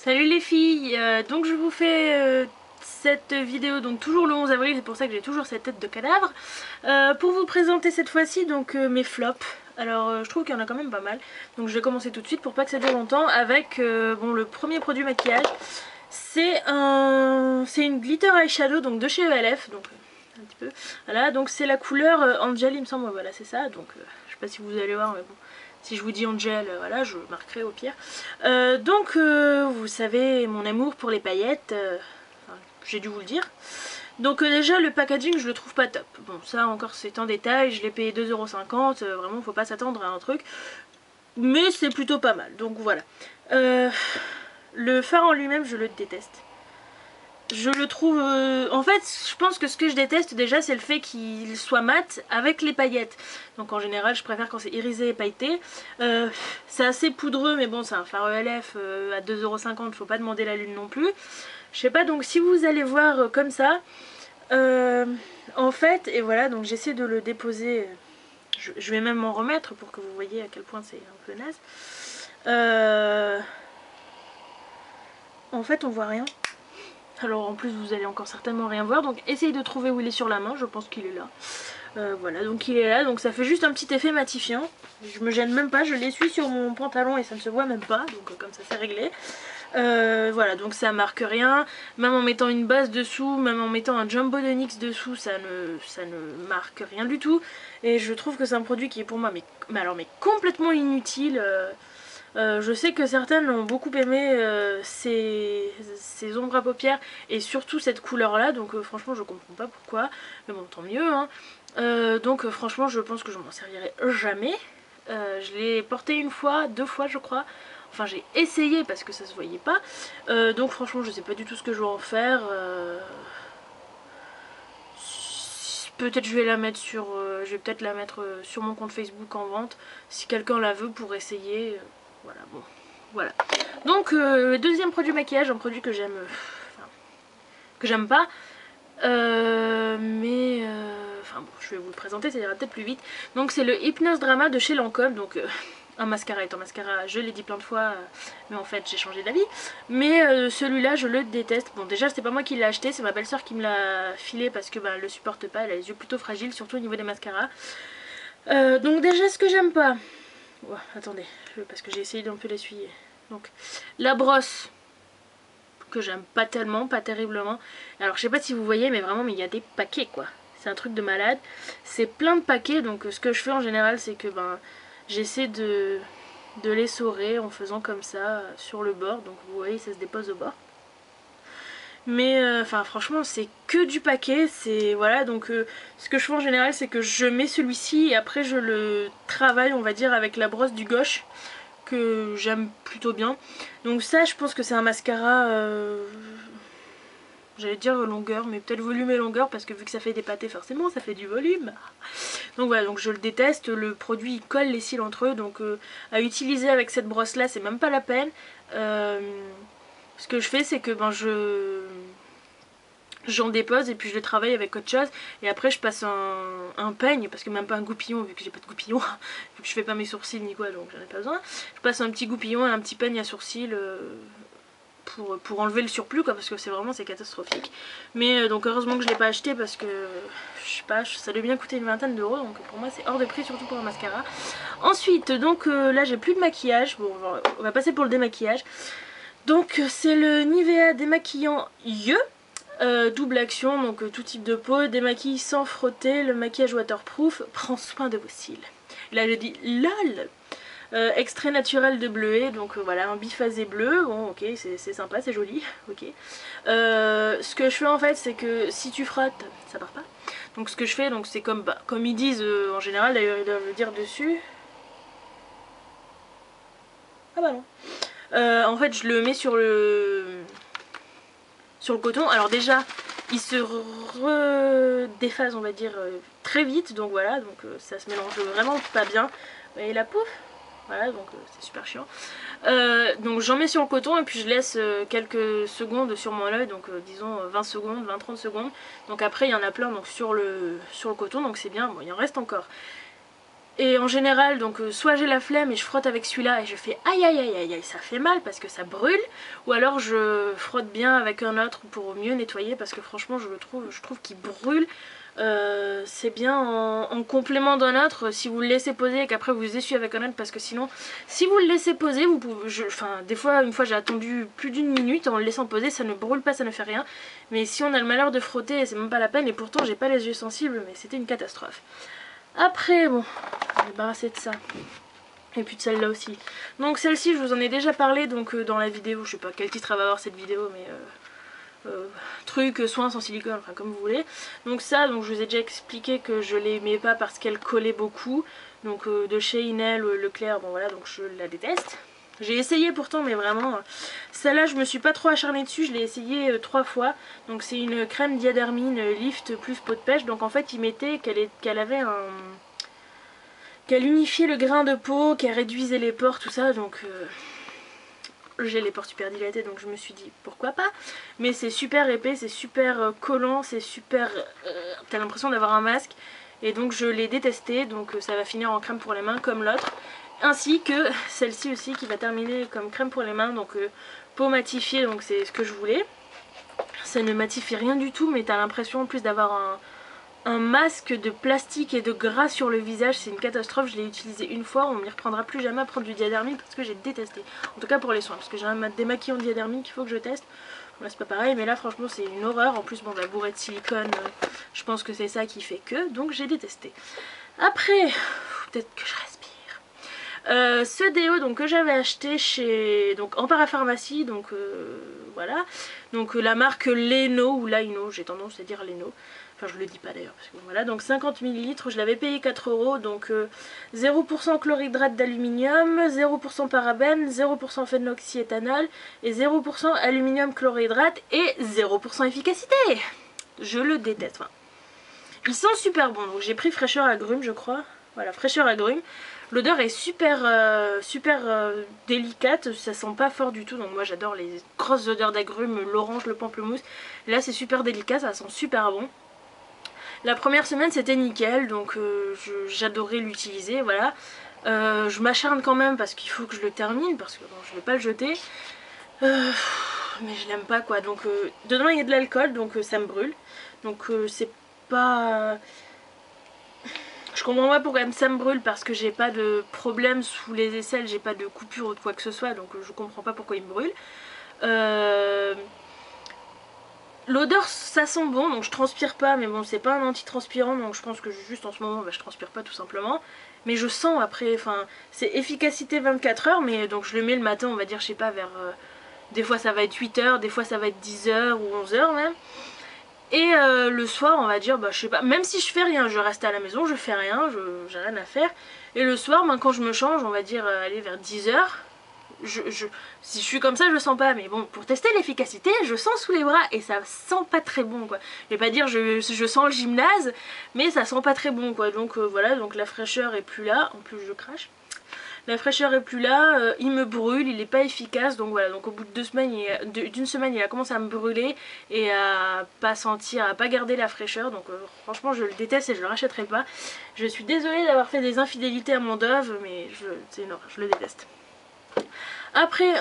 Salut les filles, donc je vous fais cette vidéo donc toujours le 11 avril, c'est pour ça que j'ai toujours cette tête de cadavre, pour vous présenter cette fois-ci donc mes flops. Alors je trouve qu'il y en a quand même pas mal, donc je vais commencer tout de suite pour pas que ça dure longtemps avec bon, le premier produit maquillage. C'est une glitter eyeshadow donc de chez ELF, donc un petit peu, voilà, donc c'est la couleur Angel il me semble, voilà c'est ça, donc je sais pas si vous allez voir mais bon. Si je vous dis Angel, voilà, je marquerai au pire. Vous savez, mon amour pour les paillettes, enfin, j'ai dû vous le dire. Donc déjà, le packaging, je le trouve pas top. Bon, ça encore, c'est en détail, je l'ai payé 2,50 €, vraiment, faut pas s'attendre à un truc. Mais c'est plutôt pas mal, donc voilà. Le fard en lui-même, je le déteste. Je le trouve... En fait, je pense que ce que je déteste déjà, c'est le fait qu'il soit mat avec les paillettes. Donc en général, je préfère quand c'est irisé et pailleté. C'est assez poudreux, mais bon, c'est un fard ELF à 2,50 €, faut pas demander la lune non plus. Je sais pas, donc si vous allez voir comme ça, en fait, et voilà, donc j'essaie de le déposer. Je vais même m'en remettre pour que vous voyez à quel point c'est un peu naze. En fait, on voit rien. Alors en plus vous allez encore certainement rien voir, donc essayez de trouver où il est sur la main, je pense qu'il est là. Voilà, donc il est là, donc ça fait juste un petit effet matifiant. Je me gêne même pas, je l'essuie sur mon pantalon et ça ne se voit même pas, donc comme ça c'est réglé. Voilà, donc ça marque rien, même en mettant une base dessous, même en mettant un Jumbo de NYX dessous, ça ne marque rien du tout. Et je trouve que c'est un produit qui est pour moi mais complètement inutile. Je sais que certaines ont beaucoup aimé ces ombres à paupières et surtout cette couleur là, donc franchement je comprends pas pourquoi, mais bon tant mieux hein. Franchement je pense que je m'en servirai jamais. Je l'ai porté une fois, deux fois je crois, enfin j'ai essayé parce que ça se voyait pas, donc franchement je sais pas du tout ce que je vais en faire. Peut-être je vais la mettre sur, je vais peut-être la mettre sur mon compte Facebook en vente si quelqu'un la veut pour essayer. Voilà, bon, voilà. Donc deuxième produit maquillage, un produit que j'aime, que j'aime pas, enfin bon, je vais vous le présenter, ça ira peut-être plus vite. Donc c'est le Hypnose Drama de chez Lancôme, donc un mascara est un mascara, je l'ai dit plein de fois, mais en fait j'ai changé d'avis. Mais celui-là je le déteste. Bon déjà c'est pas moi qui l'ai acheté, c'est ma belle-sœur qui me l'a filé parce que elle le supporte pas, elle a les yeux plutôt fragiles, surtout au niveau des mascaras. Donc déjà ce que j'aime pas, oh, attendez, parce que j'ai essayé d'un peu l'essuyer. Donc la brosse que j'aime pas tellement, pas terriblement. Alors je sais pas si vous voyez mais vraiment mais il y a des paquets quoi. C'est un truc de malade. C'est plein de paquets, donc ce que je fais en général c'est que j'essaie de l'essorer en faisant comme ça sur le bord. Donc vous voyez ça se dépose au bord. Mais enfin franchement c'est que du paquet, c'est voilà, donc ce que je fais en général c'est que je mets celui-ci et après je le travaille on va dire avec la brosse du gauche que j'aime plutôt bien. Donc ça je pense que c'est un mascara, j'allais dire longueur mais peut-être volume et longueur parce que vu que ça fait des pâtés forcément ça fait du volume. Donc voilà, donc je le déteste, le produit il colle les cils entre eux, donc à utiliser avec cette brosse là c'est même pas la peine. Ce que je fais c'est que j'en dépose et puis je le travaille avec autre chose et après je passe un peigne, parce que même pas un goupillon vu que j'ai pas de goupillon, vu que je fais pas mes sourcils ni quoi donc j'en ai pas besoin. Je passe un petit goupillon et un petit peigne à sourcils pour enlever le surplus quoi, parce que c'est catastrophique. Mais donc heureusement que je l'ai pas acheté parce que je sais pas, ça doit bien coûter une vingtaine d'euros, donc pour moi c'est hors de prix surtout pour un mascara. Ensuite donc là j'ai plus de maquillage, bon on va passer pour le démaquillage. Donc c'est le Nivea démaquillant Yeux. Double action, donc tout type de peau, démaquille sans frotter, le maquillage waterproof, prend soin de vos cils. Là je dis LOL. Extrait naturel de bleuet, donc voilà, un biphasé bleu, bon ok c'est sympa, c'est joli, ok. Ce que je fais en fait c'est que si tu frottes, ça part pas. Donc ce que je fais, donc c'est comme ils disent en général, d'ailleurs ils doivent le dire dessus. Ah bah non. En fait je le mets sur le coton. Alors déjà il se redéphase on va dire très vite, donc voilà, donc ça se mélange vraiment pas bien. Vous voyez la pouf, voilà, donc c'est super chiant. Donc j'en mets sur le coton et puis je laisse quelques secondes sur mon œil, donc disons 20 secondes, 20-30 secondes. Donc après il y en a plein donc sur le coton, donc c'est bien, bon il en reste encore. Et en général, donc soit j'ai la flemme et je frotte avec celui-là et je fais aïe aïe aïe aïe aïe, ça fait mal parce que ça brûle, ou alors je frotte bien avec un autre pour mieux nettoyer parce que franchement je trouve qu'il brûle. C'est bien en complément d'un autre si vous le laissez poser et qu'après vous essuyez avec un autre, parce que sinon si vous le laissez poser, vous pouvez, enfin des fois, une fois j'ai attendu plus d'une minute en le laissant poser, ça ne brûle pas, ça ne fait rien, mais si on a le malheur de frotter, c'est même pas la peine, et pourtant j'ai pas les yeux sensibles, mais c'était une catastrophe. Après, bon, je vais me débarrasser de ça. Et puis de celle-là aussi. Donc celle-ci, je vous en ai déjà parlé donc dans la vidéo, je sais pas quel titre elle va avoir cette vidéo, mais truc, soins sans silicone, enfin comme vous voulez. Donc ça, donc je vous ai déjà expliqué que je l'aimais pas parce qu'elle collait beaucoup. Donc de chez Inel, Leclerc, bon voilà, donc je la déteste. J'ai essayé pourtant, mais vraiment, celle-là je me suis pas trop acharnée dessus, je l'ai essayé 3 fois. Donc c'est une crème diadermine lift plus peau de pêche. Donc en fait il mettait qu'elle avait un... qu'elle unifiait le grain de peau, qu'elle réduisait les pores, tout ça, donc j'ai les pores super dilatés, donc je me suis dit pourquoi pas. Mais c'est super épais, c'est super collant, c'est super... t'as l'impression d'avoir un masque, et donc je l'ai détesté, donc ça va finir en crème pour les mains comme l'autre. Ainsi que celle-ci aussi qui va terminer comme crème pour les mains, donc peau matifiée, donc c'est ce que je voulais. Ça ne matifie rien du tout, mais t'as l'impression en plus d'avoir un masque de plastique et de gras sur le visage. C'est une catastrophe, je l'ai utilisé une fois, on m'y reprendra plus jamais à prendre du diadermique parce que j'ai détesté. En tout cas pour les soins, parce que j'ai un démaquillant démaquillant qu'il faut que je teste. Là c'est pas pareil, mais là franchement c'est une horreur. En plus bon, la bourrée de silicone, je pense que c'est ça qui fait que, donc j'ai détesté. Après, peut-être que je respire. Ce déo donc que j'avais acheté chez en parapharmacie, donc voilà, donc la marque Leno ou Laino, j'ai tendance à dire Leno, enfin je le dis pas d'ailleurs parce que voilà, donc 50 ml, je l'avais payé 4 €, donc 0% chlorhydrate d'aluminium, 0% parabène, 0% phénoxyéthanol et 0% aluminium chlorhydrate et 0% efficacité. Je le déteste. Enfin, ils sont super bons, donc j'ai pris fraîcheur agrumes je crois, voilà, fraîcheur agrumes. L'odeur est super délicate, ça sent pas fort du tout, donc moi j'adore les grosses odeurs d'agrumes, l'orange, le pamplemousse. Là c'est super délicat, ça sent super bon. La première semaine c'était nickel, donc j'adorais l'utiliser, voilà. Je m'acharne quand même parce qu'il faut que je le termine, parce que bon, je vais pas le jeter. Mais je l'aime pas quoi, donc dedans il y a de l'alcool, donc ça me brûle. Donc c'est pas... Je comprends pas pourquoi ça me brûle, parce que j'ai pas de problème sous les aisselles, j'ai pas de coupure ou de quoi que ce soit, donc je comprends pas pourquoi il me brûle. L'odeur ça sent bon, donc je transpire pas, mais bon c'est pas un antitranspirant, donc je pense que juste en ce moment je transpire pas tout simplement. Mais je sens après, enfin c'est efficacité 24 heures, mais donc je le mets le matin, on va dire je sais pas vers... des fois ça va être 8 h, des fois ça va être 10 h ou 11 h même. Et le soir on va dire, bah je sais pas, même si je fais rien, je reste à la maison, je fais rien, j'ai rien à faire. Et le soir, ben, quand je me change, on va dire aller vers 10 h, si je suis comme ça je sens pas, mais bon pour tester l'efficacité je sens sous les bras et ça sent pas très bon quoi. Je vais pas dire je sens le gymnase, mais ça sent pas très bon quoi, donc voilà, donc la fraîcheur est plus là, en plus je crache. La fraîcheur est plus là, il me brûle, il est pas efficace, donc voilà, donc au bout de d'une semaine il a commencé à me brûler et à pas sentir, à pas garder la fraîcheur, donc franchement je le déteste et je le rachèterai pas. Je suis désolée d'avoir fait des infidélités à mon Dove, mais c'est une horreur, je le déteste. Après,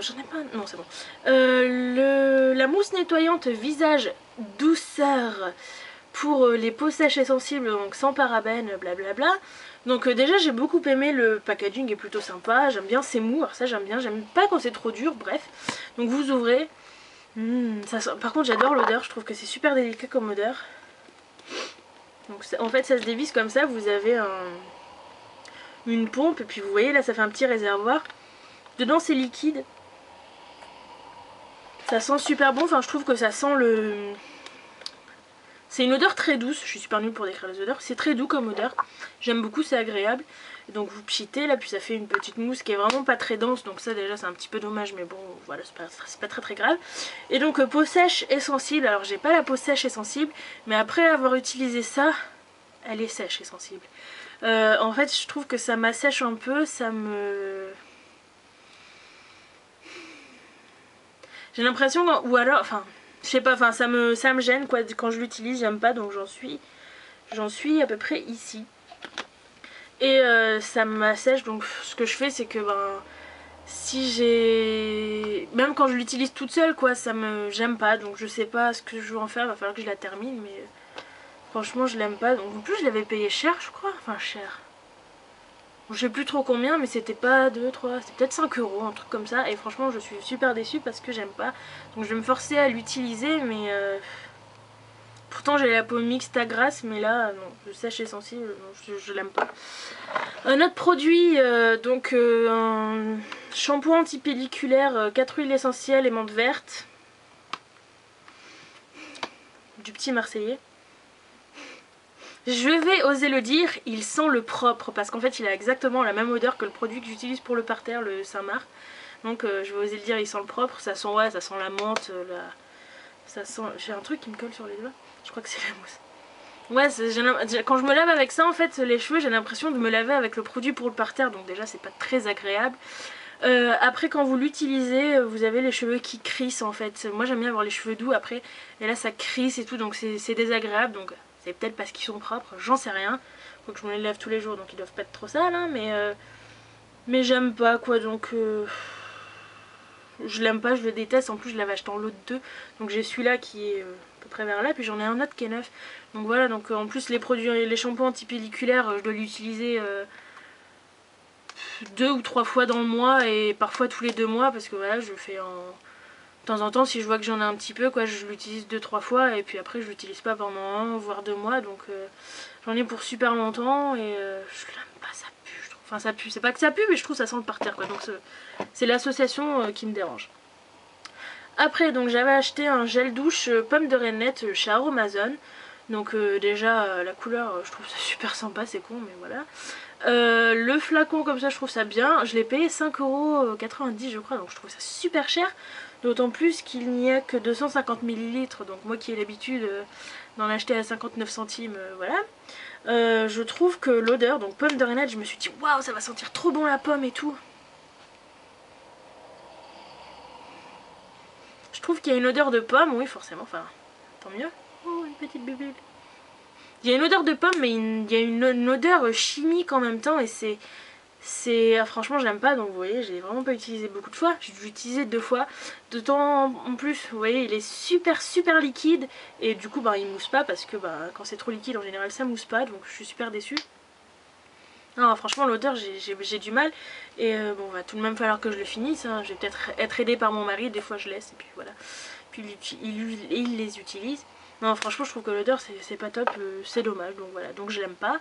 j'en ai pas... Non c'est bon. La mousse nettoyante visage douceur pour les peaux sèches et sensibles, donc sans parabènes, blablabla. Donc déjà j'ai beaucoup aimé, le packaging est plutôt sympa, j'aime bien, c'est mou, alors ça j'aime bien, j'aime pas quand c'est trop dur, bref. Donc vous ouvrez, ça sent... Par contre j'adore l'odeur, je trouve que c'est super délicat comme odeur. Donc en fait ça se dévisse comme ça, vous avez une pompe et puis vous voyez là ça fait un petit réservoir. Dedans c'est liquide. Ça sent super bon, enfin je trouve que ça sent le... C'est une odeur très douce, je suis super nulle pour décrire les odeurs, c'est très doux comme odeur, j'aime beaucoup, c'est agréable. Et donc vous pchitez là, puis ça fait une petite mousse qui est vraiment pas très dense, donc ça déjà c'est un petit peu dommage, mais bon voilà, c'est pas très grave. Et donc peau sèche et sensible, alors j'ai pas la peau sèche et sensible, mais après avoir utilisé ça, elle est sèche et sensible. En fait je trouve que ça m'assèche un peu, ça me... J'ai l'impression, ou alors, enfin... Je sais pas, enfin ça me gêne quoi, quand je l'utilise, j'aime pas, donc j'en suis à peu près ici. et ça m'assèche. Donc ce que je fais c'est que si j'ai... Même quand je l'utilise toute seule quoi, j'aime pas, donc je sais pas ce que je veux en faire, va falloir que je la termine, mais franchement je l'aime pas. Donc en plus je l'avais payé cher je crois, enfin cher. Je sais plus trop combien, mais c'était pas 2, 3, c'était peut-être 5 euros, un truc comme ça. Et franchement je suis super déçue parce que j'aime pas. Donc je vais me forcer à l'utiliser, mais pourtant j'ai la peau mixte à grasse, mais là non, le sèche et sensible, non, je l'aime pas. Un autre produit, un shampoing anti-pelliculaire, 4 huiles essentielles et menthe verte. Du petit Marseillais. Je vais oser le dire, il sent le propre parce qu'en fait il a exactement la même odeur que le produit que j'utilise pour le parterre, le Saint-Marc. Donc je vais oser le dire, il sent le propre, ça sent ça sent la menthe, ça sent... J'ai un truc qui me colle sur les doigts, je crois que c'est la mousse. Ouais, quand je me lave avec ça en fait les cheveux j'ai l'impression de me laver avec le produit pour le parterre, donc déjà c'est pas très agréable. Après quand vous l'utilisez vous avez les cheveux qui crissent en fait. Moi j'aime bien avoir les cheveux doux après et là ça crisse et tout, donc c'est désagréable. Donc c'est peut-être parce qu'ils sont propres, j'en sais rien. Faut que je me les lave tous les jours donc ils doivent pas être trop sales hein, mais j'aime pas quoi, donc je l'aime pas, je le déteste. En plus je l'avais acheté en lot de 2, donc j'ai celui-là qui est à peu près vers là, puis j'en ai un autre qui est neuf. Donc voilà, donc en plus les produits, les shampoings antipelliculaires je dois l'utiliser 2 ou 3 fois dans le mois et parfois tous les 2 mois parce que voilà je fais de temps en temps si je vois que j'en ai un petit peu quoi, je l'utilise 2-3 fois et puis après je l'utilise pas pendant 1 voire 2 mois, donc j'en ai pour super longtemps et je l'aime pas, ça pue je trouve. Enfin ça pue, c'est pas que ça pue mais je trouve ça sent le parterre quoi, donc c'est l'association qui me dérange. Après donc j'avais acheté un gel douche pomme de reinette chez Aromazone. Donc déjà la couleur je trouve ça super sympa, c'est con mais voilà. Le flacon comme ça je trouve ça bien, je l'ai payé 5,90 € je crois, donc je trouve ça super cher. D'autant plus qu'il n'y a que 250 ml, donc moi qui ai l'habitude d'en acheter à 59 centimes, voilà. Je trouve que l'odeur, donc pomme de reinette, je me suis dit waouh ça va sentir trop bon la pomme et tout. Je trouve qu'il y a une odeur de pomme, oui forcément, enfin tant mieux. Oh une petite bubule. Il y a une odeur de pomme mais il y a une odeur chimique en même temps et franchement j'aime pas, donc vous voyez j'ai vraiment pas utilisé beaucoup de fois, j'ai dû l'utiliser 2 fois. D'autant en plus vous voyez il est super liquide et du coup il mousse pas parce que quand c'est trop liquide en général ça mousse pas, donc je suis super déçue. Non franchement l'odeur j'ai du mal et bon va tout de même falloir que je le finisse hein. Je vais peut-être être aidée par mon mari, des fois je laisse et puis voilà, puis il les utilise. Non franchement je trouve que l'odeur c'est pas top, c'est dommage, donc voilà, donc je l'aime pas.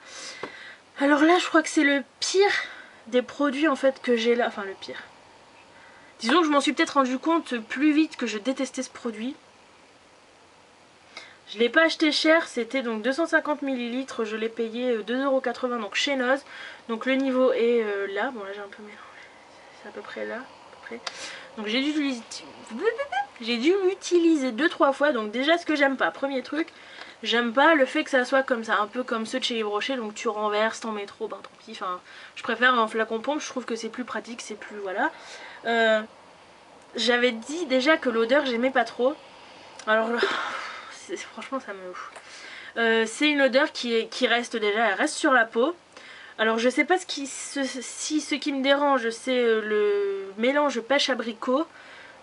Alors là je crois que c'est le pire des produits en fait que j'ai là, enfin le pire. Disons que je m'en suis peut-être rendu compte plus vite que je détestais ce produit. Je l'ai pas acheté cher, c'était donc 250 ml, je l'ai payé 2,80 € donc chez Noz. Donc le niveau est là, bon là j'ai un peu mélangé, c'est à peu près là, à peu près. Donc j'ai dû l'utiliser 2-3 fois, donc déjà ce que j'aime pas, premier truc, j'aime pas le fait que ça soit comme ça, un peu comme ceux de chez Yves Rocher, donc tu renverses, t'en mets trop, tant pis, enfin je préfère un flacon pompe, je trouve que c'est plus pratique, c'est plus, voilà. J'avais dit déjà que l'odeur j'aimais pas trop, alors franchement ça me... c'est une odeur qui reste déjà, elle reste sur la peau. Alors je sais pas si ce qui me dérange c'est le mélange pêche abricot,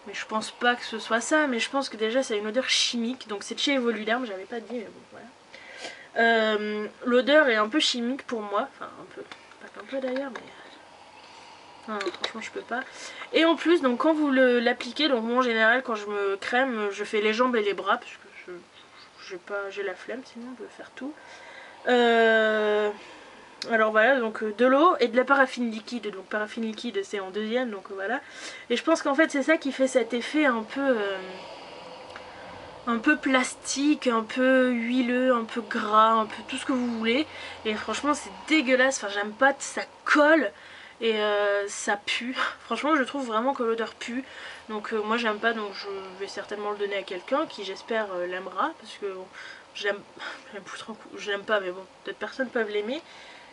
mais je pense pas que ce soit ça, mais je pense que déjà c'est une odeur chimique, donc c'est de chez Evoluderm, j'avais pas dit mais bon voilà. L'odeur est un peu chimique pour moi, enfin un peu, pas qu'un peu d'ailleurs, mais non, franchement je peux pas. Et en plus donc quand vous l'appliquez, donc moi en général quand je me crème je fais les jambes et les bras parce que j'ai la flemme sinon de faire tout. Alors voilà, donc de l'eau et de la paraffine liquide, donc paraffine liquide c'est en deuxième, donc voilà. Et je pense qu'en fait c'est ça qui fait cet effet un peu plastique, un peu huileux, un peu gras, un peu tout ce que vous voulez. Et franchement c'est dégueulasse, enfin j'aime pas, ça colle et ça pue. Franchement je trouve vraiment que l'odeur pue, donc moi j'aime pas, donc je vais certainement le donner à quelqu'un qui j'espère l'aimera, parce que bon, je l'aime pas mais bon, d'autres personnes peuvent l'aimer.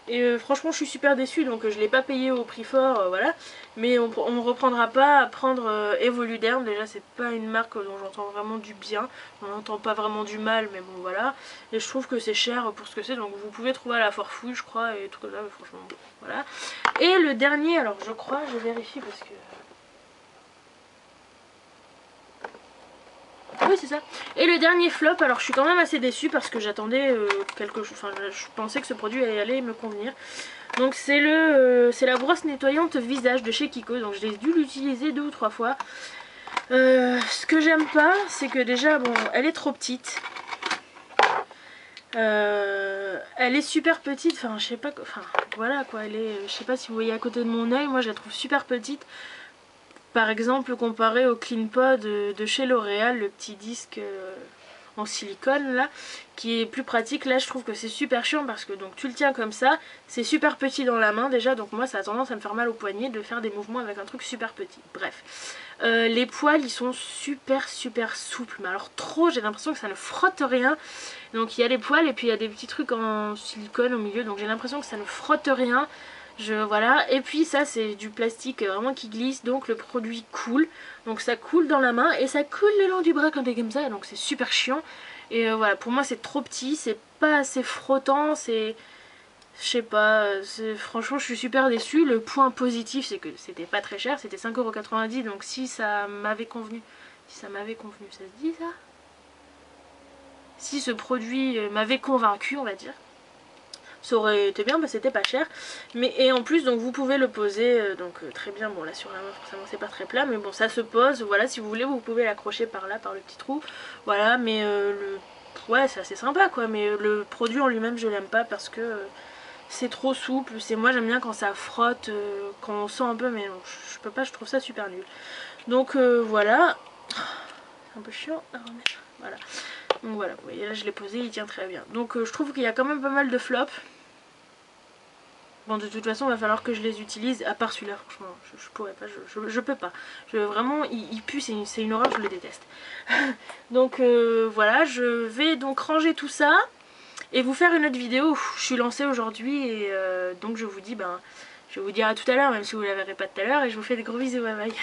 Et franchement je suis super déçue, donc je l'ai pas payé au prix fort, voilà. Mais on ne reprendra pas à prendre Evoluderm. Déjà c'est pas une marque dont j'entends vraiment du bien, on n'entend pas vraiment du mal, mais bon voilà. Et je trouve que c'est cher pour ce que c'est, donc vous pouvez trouver à la Forfouille je crois, et tout comme ça, mais franchement bon, voilà. Et le dernier, alors je crois, je vérifie parce que... Oui c'est ça. Et le dernier flop, alors je suis quand même assez déçue parce que j'attendais quelque chose, enfin je pensais que ce produit allait me convenir. Donc c'est la brosse nettoyante visage de chez Kiko, donc j'ai dû l'utiliser 2 ou 3 fois. Ce que j'aime pas, c'est que déjà bon, elle est trop petite. Elle est super petite, enfin je sais pas, enfin voilà quoi, elle est, je sais pas si vous voyez à côté de mon oeil, moi je la trouve super petite. Par exemple comparé au Clean Pod de chez L'Oréal, le petit disque en silicone là, qui est plus pratique. Là je trouve que c'est super chiant parce que donc tu le tiens comme ça, c'est super petit dans la main déjà, donc moi ça a tendance à me faire mal au poignet de faire des mouvements avec un truc super petit. Bref, les poils ils sont super souples, mais alors trop, j'ai l'impression que ça ne frotte rien. Donc il y a les poils et puis il y a des petits trucs en silicone au milieu, donc j'ai l'impression que ça ne frotte rien. Voilà, et puis ça c'est du plastique vraiment qui glisse, donc le produit coule, donc ça coule dans la main et ça coule le long du bras quand t'es comme ça, donc c'est super chiant. Et voilà, pour moi c'est trop petit, c'est pas assez frottant, c'est... Je sais pas, franchement je suis super déçue. Le point positif c'est que c'était pas très cher, c'était 5,90 €, donc si ça m'avait convenu, ça se dit ça? Si ce produit m'avait convaincu on va dire, ça aurait été bien, bah c'était pas cher. Mais et en plus donc vous pouvez le poser très bien. Bon là sur la main forcément c'est pas très plat, mais bon ça se pose. Voilà, si vous voulez vous pouvez l'accrocher par là, par le petit trou. Voilà, mais ouais c'est assez sympa quoi. Mais le produit en lui-même je l'aime pas parce que c'est trop souple. C'est moi j'aime bien quand ça frotte, quand on sent un peu, mais non, je peux pas, je trouve ça super nul. Donc voilà, c'est un peu chiant à remettre. Voilà. Donc voilà, vous voyez là je l'ai posé, il tient très bien. Donc je trouve qu'il y a quand même pas mal de flops. Bon de toute façon il va falloir que je les utilise, à part celui-là franchement je pourrais pas, je peux pas. Vraiment il pue, c'est une horreur, je le déteste. Donc voilà, je vais donc ranger tout ça et vous faire une autre vidéo. Je suis lancée aujourd'hui et donc je vous dis, je vais vous dire à tout à l'heure, même si vous ne la verrez pas tout à l'heure, et je vous fais des gros bisous, bye bye.